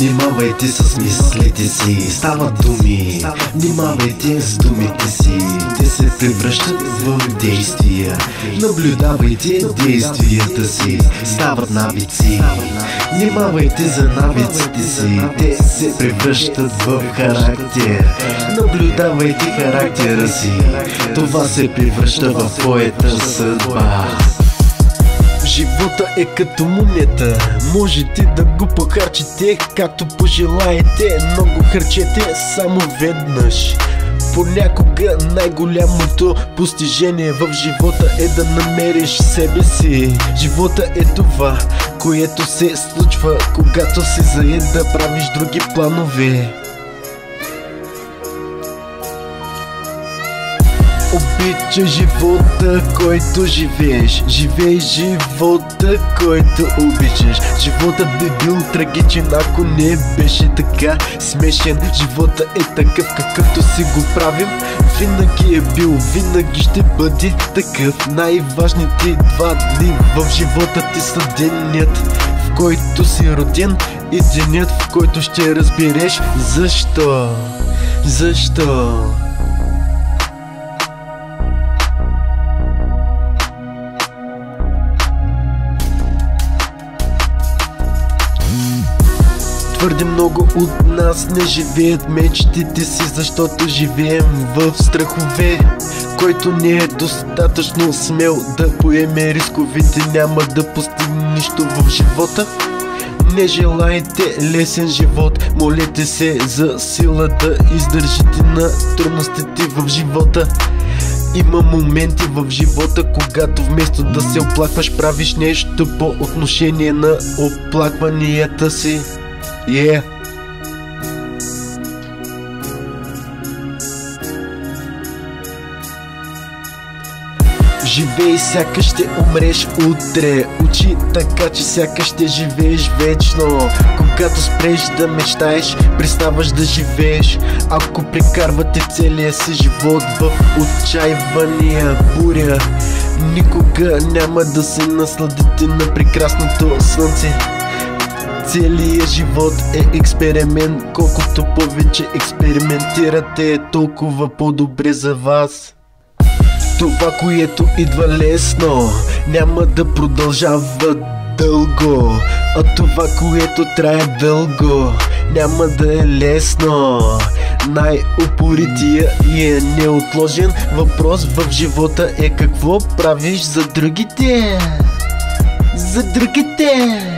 Внимавайте с мислите си, стават думи. Внимавайте с думите си, те се превръщат в действия. Наблюдавайте действията си, стават навици. Внимавайте за навиците си, те се превръщат в характер. Наблюдавайте характера си, това се превръща в твоята съдба. Живота е като мумията, можете да го похарчите както пожелаете, но го харчете само веднъж. Понякога най-голямото постижение в живота е да намериш себе си. Живота е това, което се случва, когато си заед да правиш други планове. Обичай живота, който живееш. Живей живота, който обичаш. Животът би бил трагичен, ако не беше така смешен. Живота е такъв, какъвто си го правим. Винаги е бил, винаги ще бъде такъв. Най-важните 2 дни в живота ти са денят, в който си роден, и денят, в който ще разбереш защо. Твърде много от нас не живеят мечтите си, защото живеем в страхове. Който не е достатъчно смел да поеме рисковете, няма да постигне нищо в живота. Не желайте лесен живот, молете се за сила да издържите на трудностите в живота. Има моменти в живота, когато вместо да се оплакваш, правиш нещо по отношение на оплакванията си. Живей сякаш ще умреш утре. Учи така, че сякаш ще живееш вечно. Когато спреш да мечтаеш, преставаш да живееш. Ако прекарвате целия си живот в отчаивания буря, никога няма да се насладите на прекрасното слънце. Целият живот е експеримент. Колкото повече експериментирате, толкова по-добре за вас. Това, което идва лесно, няма да продължава дълго. А това, което трае дълго, няма да е лесно. Най-упорития и е неотложен въпрос в живота е какво правиш за другите. За другите.